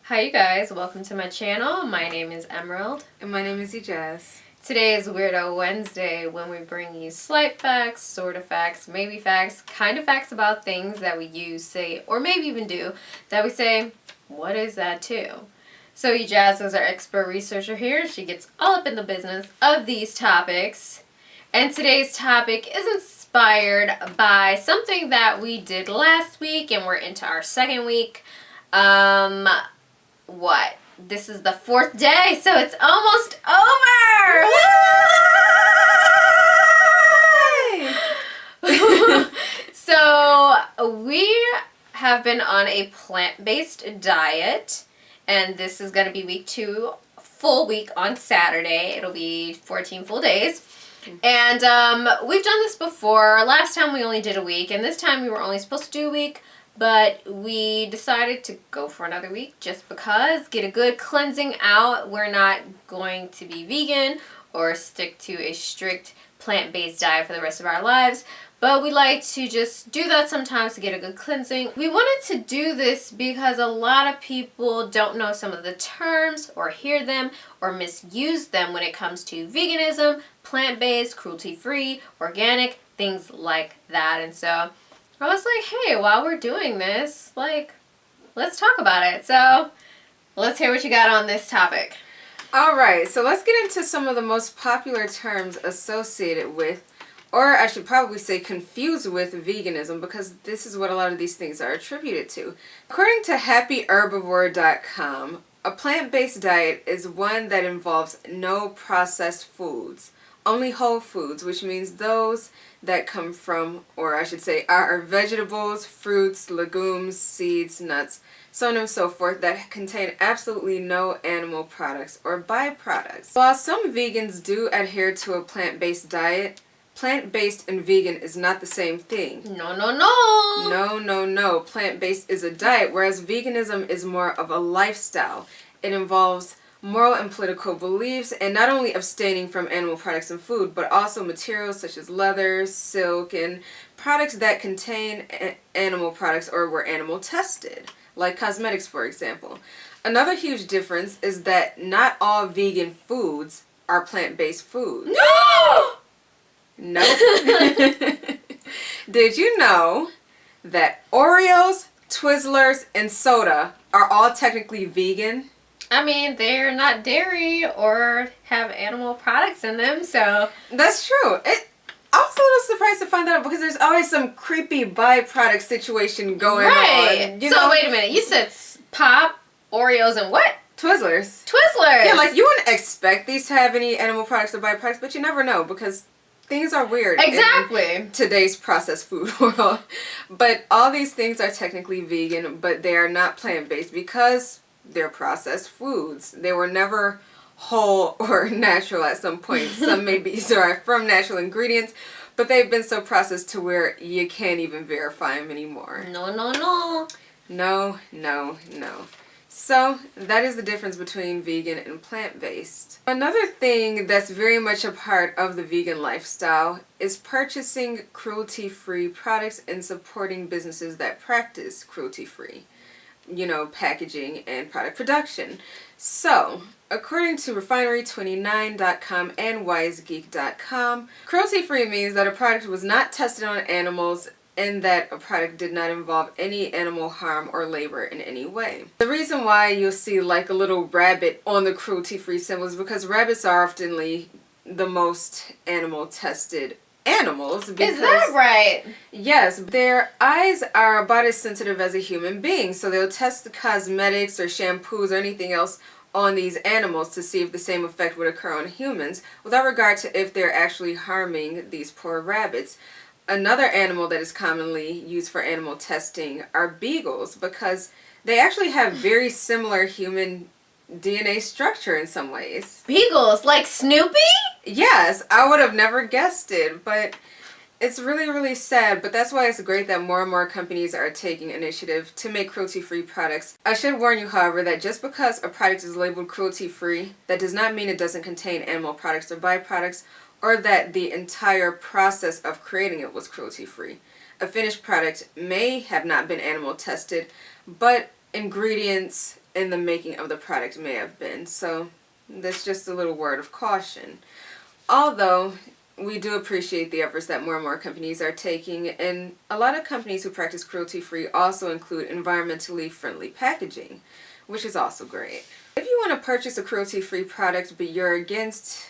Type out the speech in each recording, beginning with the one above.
Hi you guys, welcome to my channel. My name is Emerald. And my name is Ejaz. Today is Weirdo Wednesday when we bring you slight facts, sort of facts, maybe facts, kind of facts about things that we use, say, or maybe even do, that we say, what is that too? So Ejaz is our expert researcher here. She gets all up in the business of these topics. And today's topic is inspired by something that we did last week, and we're into our second week. What? This is the fourth day, so it's almost over! So, we have been on a plant-based diet, and this is going to be week 2, full week on Saturday. It'll be 14 full days. And we've done this before. Last time we only did a week, and this time we were only supposed to do a week. But we decided to go for another week just because, get a good cleansing out. We're not going to be vegan or stick to a strict plant-based diet for the rest of our lives. But we like to just do that sometimes to get a good cleansing. We wanted to do this because a lot of people don't know some of the terms or hear them or misuse them when it comes to veganism, plant-based, cruelty-free, organic, things like that. And so I was like, hey, while we're doing this, let's talk about it. So, let's hear what you got on this topic. Alright, so let's get into some of the most popular terms associated with, or I should probably say confused with, veganism, because this is what a lot of these things are attributed to. According to happyherbivore.com, a plant-based diet is one that involves no processed foods, only whole foods, which means those that come from, or I should say, are vegetables, fruits, legumes, seeds, nuts, so on and so forth, that contain absolutely no animal products or byproducts. While some vegans do adhere to a plant-based diet, plant-based and vegan is not the same thing. No. No. Plant-based is a diet, whereas veganism is more of a lifestyle. It involves moral and political beliefs, and not only abstaining from animal products and food, but also materials such as leather, silk, and products that contain animal products or were animal tested, like cosmetics, for example. Another huge difference is that not all vegan foods are plant-based foods. No! Nope. Did you know that Oreos, Twizzlers, and soda are all technically vegan? I mean, they're not dairy or have animal products in them, so. That's true. I was a little surprised to find that out because there's always some creepy byproduct situation going on. So wait a minute. You said pop, Oreos, and what? Twizzlers. Twizzlers! Yeah, like you wouldn't expect these to have any animal products or byproducts, but you never know because things are weird. Exactly. In today's processed food world. But all these things are technically vegan, but they are not plant-based because they're processed foods. They were never whole or natural at some point. Some may be derived from natural ingredients, but they've been so processed to where you can't even verify them anymore. No. No. So that is the difference between vegan and plant-based. Another thing that's very much a part of the vegan lifestyle is purchasing cruelty-free products and supporting businesses that practice cruelty-free, packaging and product production. So, according to refinery29.com and wisegeek.com, cruelty-free means that a product was not tested on animals and that a product did not involve any animal harm or labor in any way. The reason why you'll see like a little rabbit on the cruelty-free symbol is because rabbits are often the most animal tested animals. Is that right? Yes, their eyes are about as sensitive as a human being, so they'll test the cosmetics or shampoos or anything else on these animals to see if the same effect would occur on humans, without regard to if they're actually harming these poor rabbits. Another animal that is commonly used for animal testing are beagles, because they actually have very similar human DNA structure in some ways. Beagles? Like Snoopy? Yes, I would have never guessed it, but it's really, really sad. But that's why it's great that more and more companies are taking initiative to make cruelty-free products. I should warn you, however, that just because a product is labeled cruelty-free, that does not mean it doesn't contain animal products or byproducts, or that the entire process of creating it was cruelty-free. A finished product may have not been animal tested, but ingredients in the making of the product may have been. So that's just a little word of caution. Although we do appreciate the efforts that more and more companies are taking, and a lot of companies who practice cruelty-free also include environmentally friendly packaging, which is also great. If you want to purchase a cruelty-free product but you're against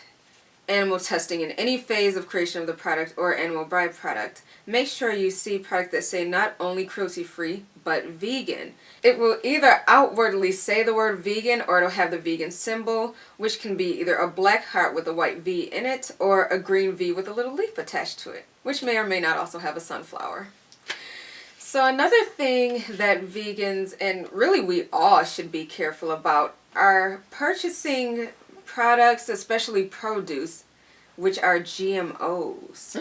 animal testing in any phase of creation of the product or animal byproduct, make sure you see products that say not only cruelty-free but vegan. It will either outwardly say the word vegan or it'll have the vegan symbol, which can be either a black heart with a white V in it or a green V with a little leaf attached to it, which may or may not also have a sunflower. So another thing that vegans, and really we all should be careful about, are purchasing products, especially produce, which are GMOs.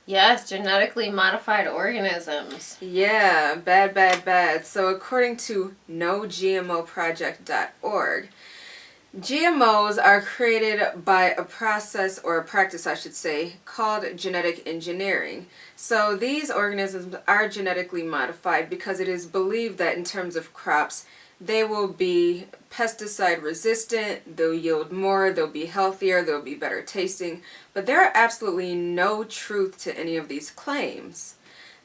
Yes, genetically modified organisms. Yeah, bad, bad, bad. So according to NoGMOproject.org, GMOs are created by a process, or a practice I should say, called genetic engineering. So these organisms are genetically modified because it is believed that in terms of crops, they will be pesticide resistant, they'll yield more, they'll be healthier, they'll be better tasting, but there are absolutely no truth to any of these claims.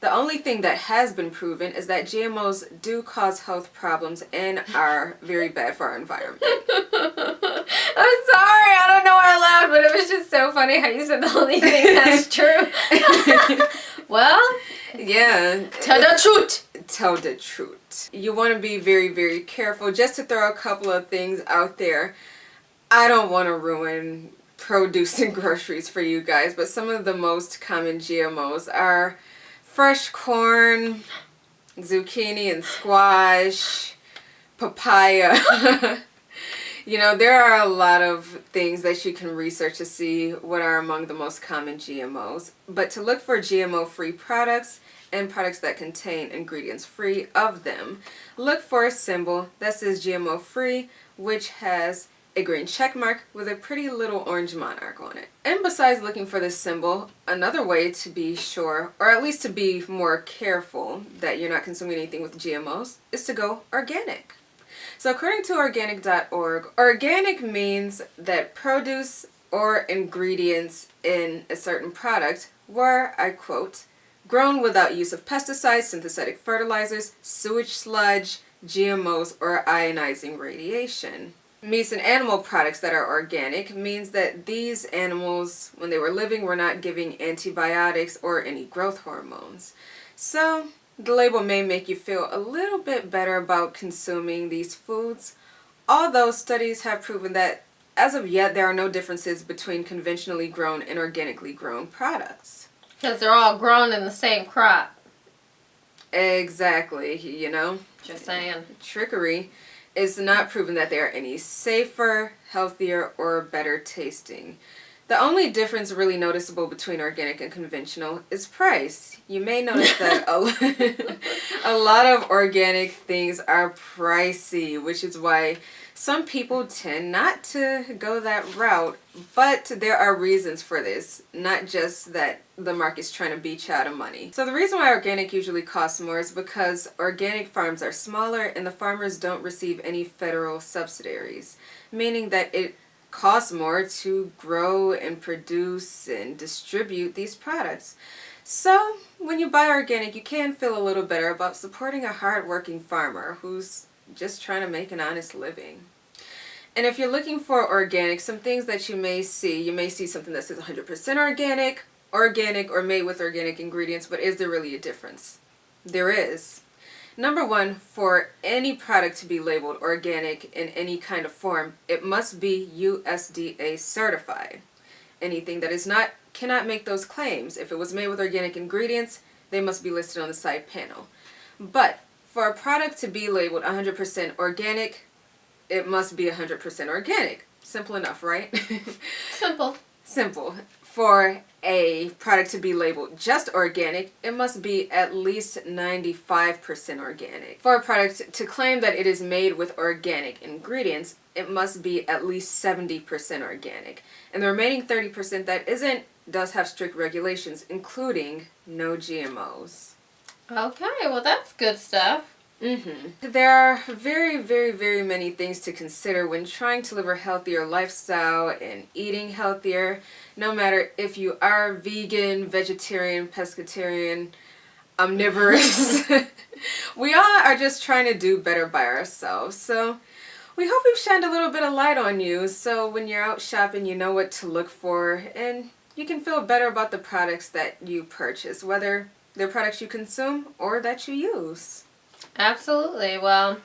The only thing that has been proven is that GMOs do cause health problems and are very bad for our environment. I'm sorry, I don't know why I laughed, but it was just so funny how you said the only thing that's true. Well, yeah. tell the truth. Tell the truth. You want to be very, very careful. Just to throw a couple of things out there, I don't want to ruin produce and groceries for you guys, but some of the most common GMOs are fresh corn, zucchini and squash, papaya. You know, there are a lot of things that you can research to see what are among the most common GMOs. But to look for GMO-free products and products that contain ingredients free of them, look for a symbol that says GMO-free, which has a green check mark with a pretty little orange monarch on it. And besides looking for this symbol, another way to be sure, or at least to be more careful that you're not consuming anything with GMOs, is to go organic. So according to organic.org, organic means that produce or ingredients in a certain product were, I quote, grown without use of pesticides, synthetic fertilizers, sewage sludge, GMOs, or ionizing radiation. Meats and animal products that are organic means that these animals, when they were living, were not giving antibiotics or any growth hormones. So the label may make you feel a little bit better about consuming these foods, although studies have proven that as of yet there are no differences between conventionally grown and organically grown products. Because they're all grown in the same crop. Exactly, you know. Just saying. Trickery is not proven that they are any safer, healthier, or better tasting. The only difference really noticeable between organic and conventional is price. You may notice that a lot of organic things are pricey, which is why some people tend not to go that route, but there are reasons for this, not just that the market's trying to beat you out of money. So the reason why organic usually costs more is because organic farms are smaller and the farmers don't receive any federal subsidies, meaning that it costs more to grow and produce and distribute these products. So when you buy organic, you can feel a little better about supporting a hard-working farmer who's just trying to make an honest living. And if you're looking for organic, some things that you may see something that says 100% organic, or made with organic ingredients, but is there really a difference? There is. Number one, for any product to be labeled organic in any kind of form, it must be USDA certified. Anything that is not cannot make those claims. If it was made with organic ingredients, they must be listed on the side panel. But for a product to be labeled 100% organic, it must be 100% organic. Simple enough, right? Simple. Simple. For a product to be labeled just organic, it must be at least 95% organic. For a product to claim that it is made with organic ingredients, it must be at least 70% organic. And the remaining 30% that isn't does have strict regulations, including no GMOs. Okay, well that's good stuff. There are very, very, very many things to consider when trying to live a healthier lifestyle and eating healthier, no matter if you are vegan, vegetarian, pescatarian, omnivorous. We all are just trying to do better by ourselves. So we hope we've shined a little bit of light on you, so when you're out shopping, you know what to look for, and you can feel better about the products that you purchase, whether they're products you consume or that you use. Absolutely. Well,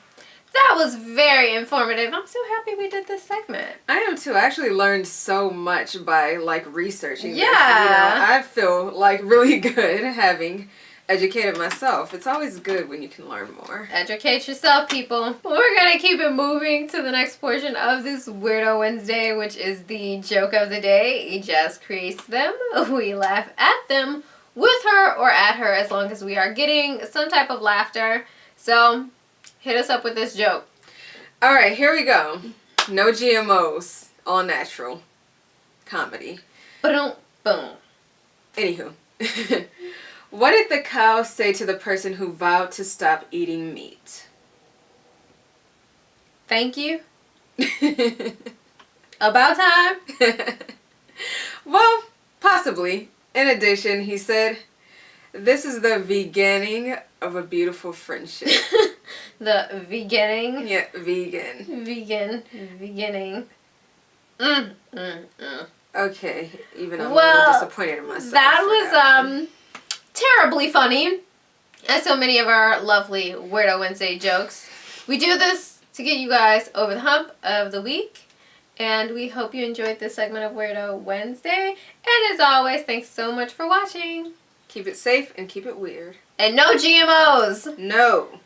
that was very informative. I'm so happy we did this segment. I am too. I actually learned so much by researching this. Yeah. I feel really good having educated myself. It's always good when you can learn more. Educate yourself, people. We're going to keep it moving to the next portion of this Weirdo Wednesday, which is the joke of the day. He just creates them. We laugh at them, with her or at her, as long as we are getting some type of laughter. So, hit us up with this joke. All right, here we go. No GMOs. All natural. Comedy. Boom, boom. Anywho. What did the cow say to the person who vowed to stop eating meat? Thank you. About time. Well, possibly. In addition, he said, "This is the beginning of a beautiful friendship." The beginning. Yeah, vegan. Beginning. Okay, even I'm a Well, little disappointed in myself. That was terribly funny, as so many of our lovely Weirdo Wednesday jokes. We do this to get you guys over the hump of the week, and we hope you enjoyed this segment of Weirdo Wednesday. And as always, thanks so much for watching. Keep it safe and keep it weird. And no GMOs! No.